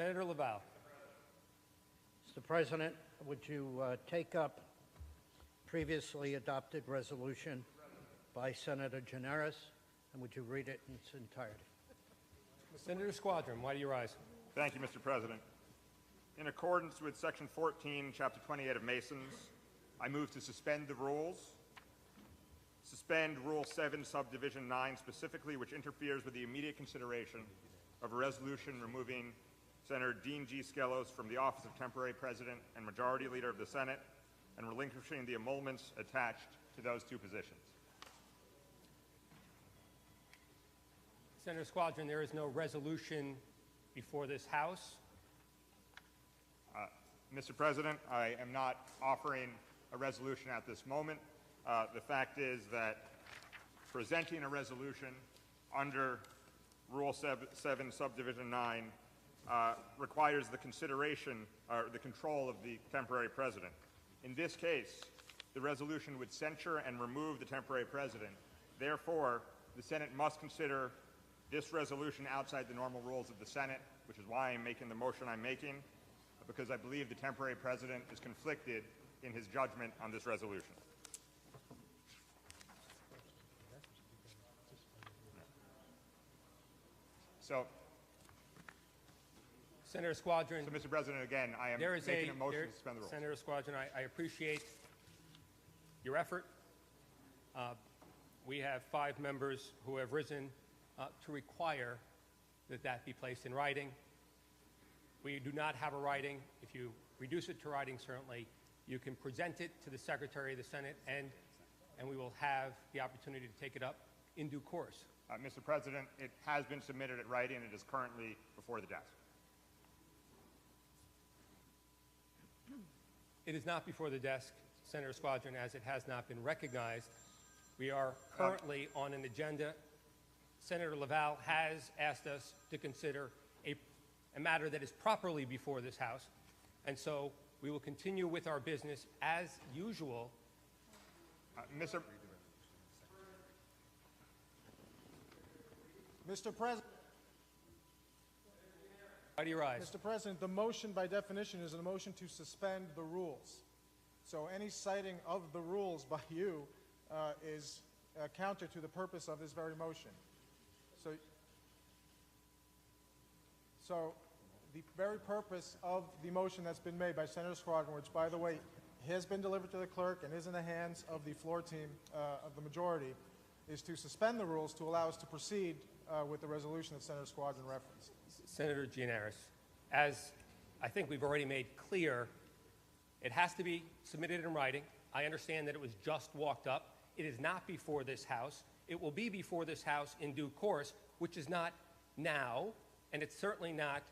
Senator Laval. Mr. President, would you take up previously adopted resolution by Senator Gineris, and would you read it in its entirety? Senator Squadron, why do you rise? Thank you, Mr. President. In accordance with Section 14, Chapter 28 of Masons, I move to suspend the rules. Suspend Rule 7, Subdivision 9 specifically, which interferes with the immediate consideration of a resolution removing Senator Dean G. Skelos from the office of Temporary President and Majority Leader of the Senate and relinquishing the emoluments attached to those two positions. Senator Squadron, there is no resolution before this House. Mr. President, I am not offering a resolution at this moment. The fact is that presenting a resolution under Rule 7, Subdivision 9 requires the consideration or the control of the temporary president. In this case, the resolution would censure and remove the temporary president. Therefore, the Senate must consider this resolution outside the normal rules of the Senate, which is why I'm making the motion I'm making, because I believe the temporary president is conflicted in his judgment on this resolution. So, Senator Squadron. Mr. President, again, I am making a motion to suspend the rules. Senator Squadron, I appreciate your effort. We have 5 members who have risen to require that that be placed in writing. We do not have a writing. If you reduce it to writing, certainly, you can present it to the Secretary of the Senate, and we will have the opportunity to take it up in due course. Mr. President, it has been submitted at writing. It is currently before the desk. It is not before the desk, Senator Squadron, as it has not been recognized. We are currently on an agenda. Senator Laval has asked us to consider a matter that is properly before this House, and so we will continue with our business as usual. Mr. President. Why do you rise? Mr. President, the motion by definition is a motion to suspend the rules. So any citing of the rules by you is counter to the purpose of this very motion. So the very purpose of the motion that's been made by Senator Squadron, which, by the way, has been delivered to the clerk and is in the hands of the floor team of the majority, is to suspend the rules to allow us to proceed with the resolution that Senator Squadron referenced. Senator Gineris, as I think we've already made clear, it has to be submitted in writing. I understand that it was just walked up. It is not before this House. It will be before this House in due course, which is not now, and it's certainly not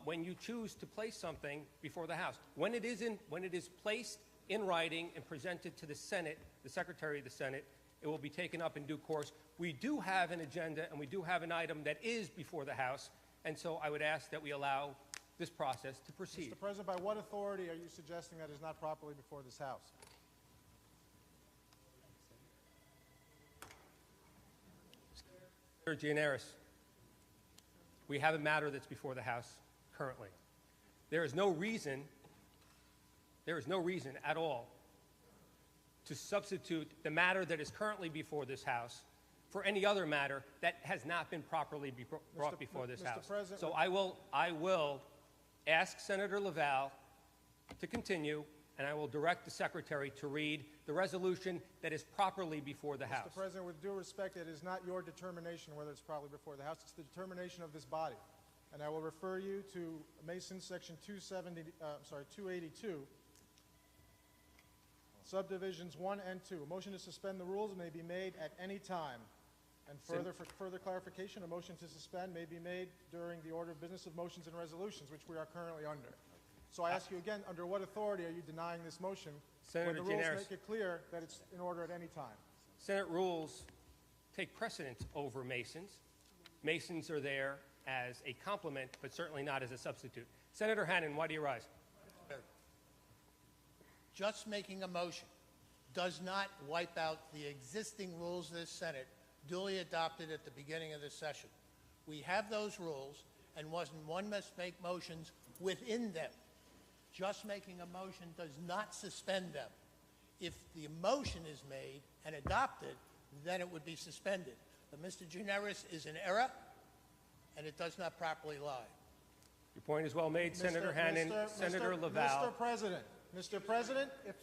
when you choose to place something before the House. When it is placed in writing and presented to the Senate, the Secretary of the Senate, it will be taken up in due course. We do have an agenda and we do have an item that is before the House, and so I would ask that we allow this process to proceed. Mr. President, by what authority are you suggesting that is not properly before this House? Senator Gineris, we have a matter that's before the House currently. There is no reason at all to substitute the matter that is currently before this House for any other matter that has not been properly brought before this House. President, so I will ask Senator Laval to continue, and I will direct the Secretary to read the resolution that is properly before the House. Mr. President, with due respect, it is not your determination whether it's properly before the House. It's the determination of this body. And I will refer you to Mason Section 282, Subdivisions 1 and 2. A motion to suspend the rules may be made at any time. And for further clarification, a motion to suspend may be made during the order of business of motions and resolutions, which we are currently under. So I ask you again, under what authority are you denying this motion Senator when the rules Gineris, make it clear that it's in order at any time? Senate rules take precedence over Masons. Masons are there as a complement, but certainly not as a substitute. Senator Hannan, why do you rise? Just making a motion does not wipe out the existing rules of this Senate duly adopted at the beginning of this session. We have those rules, and one must make motions within them. Just making a motion does not suspend them. If the motion is made and adopted, then it would be suspended. But Mr. Generis is in error, and it does not properly lie. Your point is well made, Senator Hannan. Senator Laval. Mr. President, if,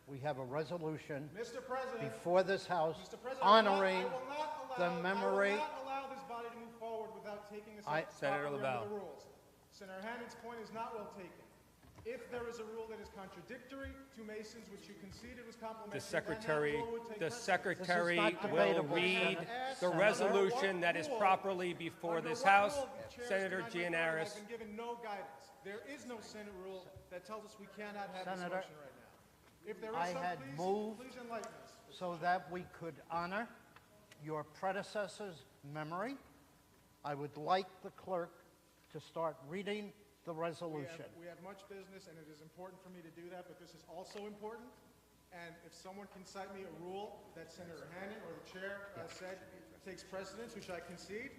We have a resolution Mr. President, before this House Mr. President, honoring the I will memory. not allow this body to move forward without taking this I- up Senator properly Laval. under the rules. Senator Hannan's point is not well taken. If there is a rule that is contradictory to Mason's, which you conceded was complimentary, The Secretary, then that rule would take the precedence. Secretary This is not will debatable, read Senator. the resolution that is properly before Under this what House. rule the chairs Senator cannot make Gianaris. I've been given no guidance. There is no Senate rule that tells us we cannot have this Senator, motion right now. If there is I some, had please, moved please enlighten us. so that we could honor your predecessor's memory. I would like the clerk to start reading the resolution. We have much business, and it is important for me to do that, but this is also important. And if someone can cite me a rule that Senator Hannan or the chair said takes precedence, which I concede,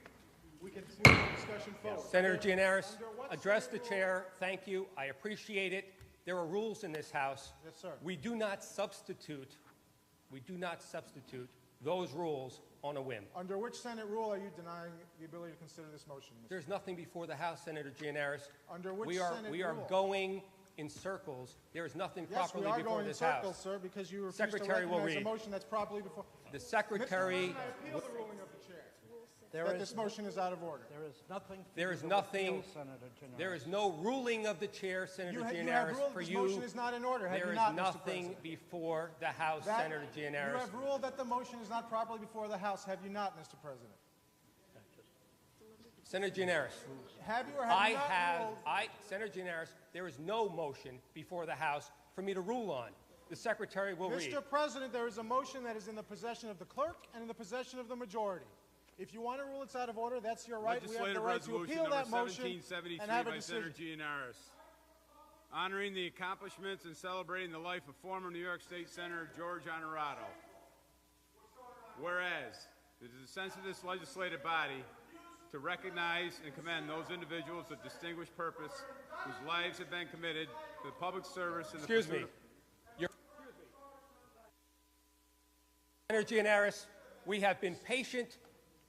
we can move the discussion forward. Senator Gianaris, Under what address the Senate rule- chair. Thank you. I appreciate it. There are rules in this House. Yes, sir. We do not substitute those rules on a whim. Under which Senate rule are you denying the ability to consider this motion, Mr. There's nothing before the House, Senator Gianaris. Under which we are Senate rule? going in circles. There is nothing Yes, we properly are before going in this circles, House. sir, because you refuse Secretary to will recognize a read. motion that's properly before. The Mr. Secretary, President, I appeal the ruling of the chair There that is- this motion is out of order. There is nothing. for There you is to nothing- appeal, Senator Gianaris. there is no ruling of the chair, Senator You have Gianaris, ruled for this you. motion is not in order, have There you is not, Mr. nothing President? before the House, That- Senator You Gianaris. have ruled that the motion is not properly before the House, have you not, Mr. President? Senator Gianaris, Have you or have you not ruled? Senator Gianaris, there is no motion before the House for me to rule on. The Secretary will read. Mr. President, there is a motion that is in the possession of the clerk and in the possession of the majority. If you want to rule it's out of order, that's your right. We have the Legislative right to resolution appeal number that motion 1773 and have a by Senator decision. Gianaris. Honoring the accomplishments and celebrating the life of former New York State Senator George Honorado. Whereas, it is the sense of this legislative body to recognize and commend those individuals of distinguished purpose whose lives have been committed to the public service and the Excuse pursuit me. of... Senator Gianaris, we have been patient.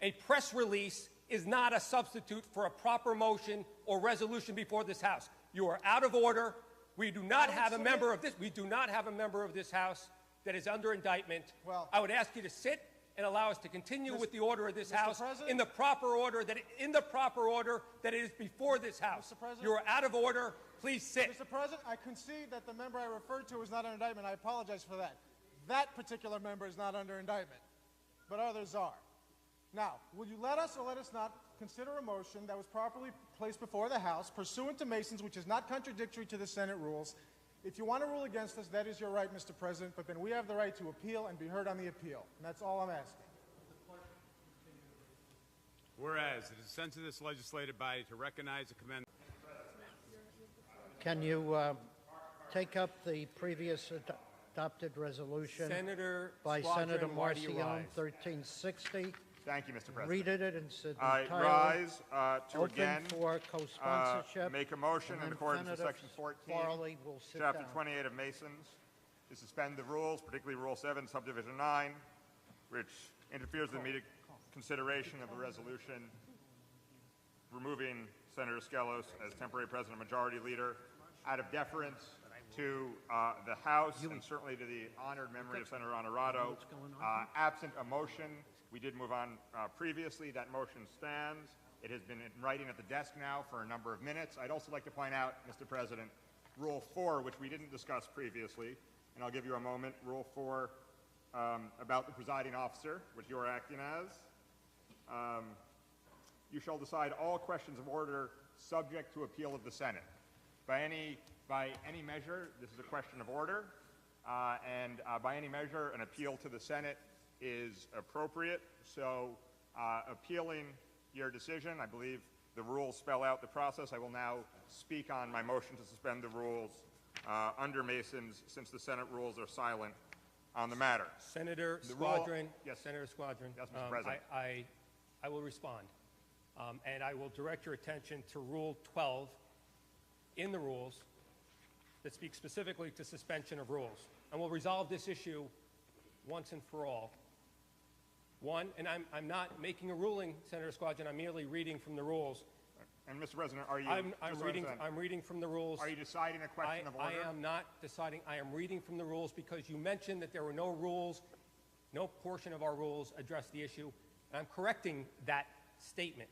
A press release is not a substitute for a proper motion or resolution before this House. You are out of order. We do not have a member of this. We do not have a member of this House that is under indictment. Well- I would ask you to sit and allow us to continue with the order of this Mr. House President? in the proper order that it is before this House. Mr. President? You are out of order. Please sit. Mr. President, I concede that the member I referred to is not under indictment. I apologize for that. That particular member is not under indictment, but others are. Now, will you let us or let us not consider a motion that was properly placed before the House pursuant to Mason's, which is not contradictory to the Senate rules? If you want to rule against us, that is your right, Mr. President, but then we have the right to appeal and be heard on the appeal, and that's all I'm asking. Whereas, it is the sense of this legislative body to recognize and commend... Can you take up the previous adopted resolution Senator by Squadron, Senator why do you Marcion, rise? 1360? Thank you, Mr. President. Read it in its I entirety. rise to Open again for co-sponsorship. make a motion and in then accordance with Senator Section 14, Farley will sit Chapter down. 28 of Mason's, to suspend the rules, particularly Rule 7, Subdivision 9, which interferes with immediate consideration of the resolution removing Senator Skelos as temporary President Majority Leader out of deference to the House and certainly to the honored memory of Senator Honorado. Absent a motion, we did move on previously. That motion stands. It has been in writing at the desk now for a number of minutes. I'd also like to point out, Mr. President, Rule 4, which we didn't discuss previously, and I'll give you a moment. Rule 4 about the presiding officer, which you are acting as. You shall decide all questions of order subject to appeal of the Senate. By any measure, this is a question of order, and by any measure, an appeal to the Senate is appropriate. So, appealing your decision, I believe the rules spell out the process. I will now speak on my motion to suspend the rules under Mason's, since the Senate rules are silent on the matter. Senator The rule- Squadron. Yes. Senator Squadron. Yes, Mr. President. I will respond. And I will direct your attention to Rule 12 in the rules that speaks specifically to suspension of rules. And we'll resolve this issue once and for all. One, and I'm not making a ruling, Senator Squadron, I'm merely reading from the rules. And Mr. President, are you? I'm Mr. reading President, from the rules. Are you deciding a question of order? I am not deciding. I am reading from the rules because you mentioned that there were no rules, no portion of our rules addressed the issue, and I'm correcting that statement.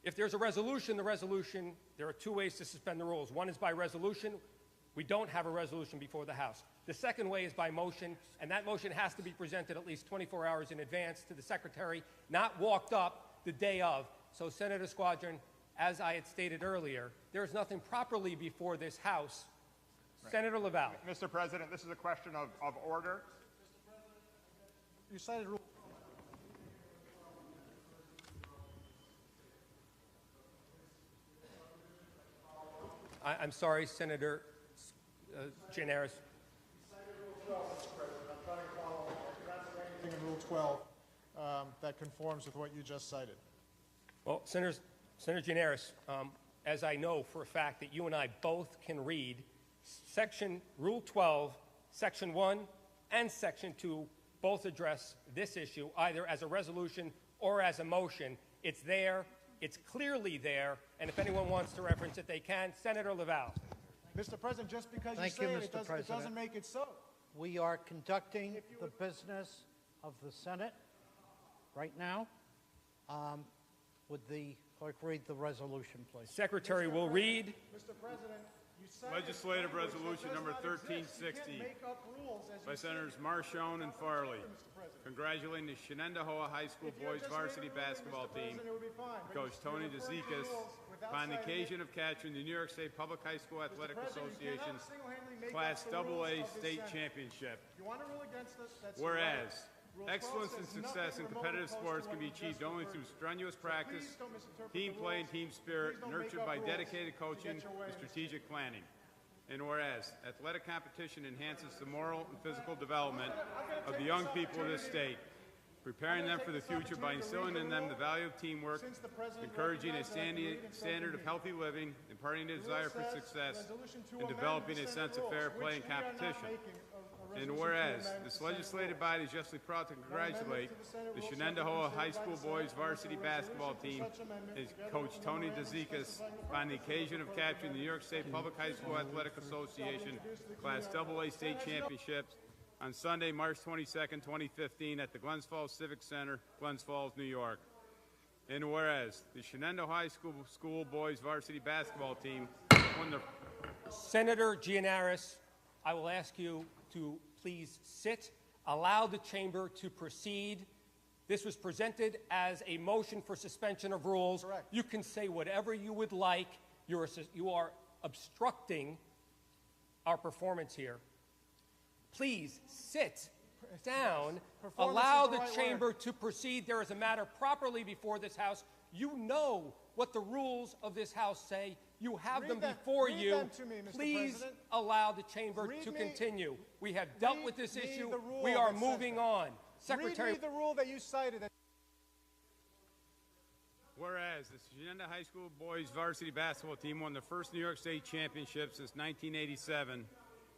If there's a resolution, there are two ways to suspend the rules. One is by resolution. We don't have a resolution before the House. The second way is by motion, and that motion has to be presented at least 24 hours in advance to the Secretary, not walked up the day of. So, Senator Squadron, as I had stated earlier, there is nothing properly before this House. Right. Senator Laval. Mr. President, this is a question of order. You cited Rule. I'm sorry, Senator Gianaris. In Rule 12 that conforms with what you just cited. Well, Senator Gianaris, as I know for a fact that you and I both can read Rule 12, Section 1 and Section 2 both address this issue either as a resolution or as a motion. It's there. It's clearly there. And if anyone wants to reference it, they can. Senator Laval. Mr. President, just because Thank you say you, it, it doesn't make it so. We are conducting the business of the Senate right now. Would the clerk read the resolution, please? Secretary will read. Mr. President, you said Legislative Resolution Number 1360 by Senators Marchone and Farley, congratulating the Shenendahowa High School boys varsity basketball team, Coach Tony DeZikas, upon the occasion of capturing the New York State Public High School Athletic Association's Class AA State Championship. Whereas, excellence and success in competitive sports can be achieved only through strenuous practice, team play, and team spirit, nurtured by dedicated coaching and strategic planning. And whereas, athletic competition enhances the moral and physical development of the young people of this state, preparing them for the future by instilling in them the value of teamwork, encouraging a standard of healthy living, imparting a desire for success, and developing a sense of fair play and competition. And whereas, this legislative body is justly proud to congratulate the Shenendahowa High School boys varsity basketball team and Coach Tony DeZikas on the occasion of capturing the New York State Public High School Athletic Association Class AA State Championships on Sunday, March 22nd, 2015 at the Glens Falls Civic Center, Glens Falls, New York. And whereas, the Shenendahowa High School boys varsity basketball team won the... Senator Gianaris, I will ask you to please sit, allow the chamber to proceed. This was presented as a motion for suspension of rules. Correct. You You can say whatever you would like. You are obstructing our performance here. Please sit down, allow the chamber to proceed. There is a matter properly before this House. You know what the rules of this House say. You have them before you. Read them to me, Mr. Please President. allow the chamber to continue. We have dealt with this issue. We are moving on. Secretary. Read me the rule that you cited. Whereas, the Shenendahowa High School boys varsity basketball team won the first New York State Championship since 1987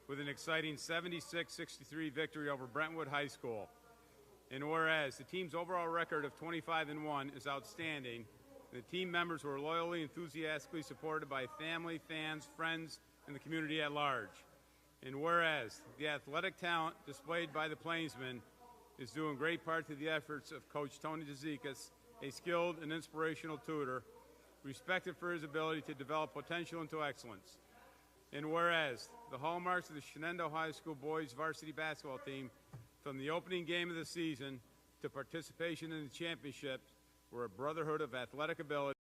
with an exciting 76-63 victory over Brentwood High School. And whereas, the team's overall record of 25-1 is outstanding, the team members were loyally and enthusiastically supported by family, fans, friends, and the community at large. And whereas, the athletic talent displayed by the Plainsmen is due in great part to the efforts of Coach Tony DeZikas, a skilled and inspirational tutor, respected for his ability to develop potential into excellence. And whereas, the hallmarks of the Shenendahowa High School boys varsity basketball team, from the opening game of the season to participation in the championship, were a brotherhood of athletic ability.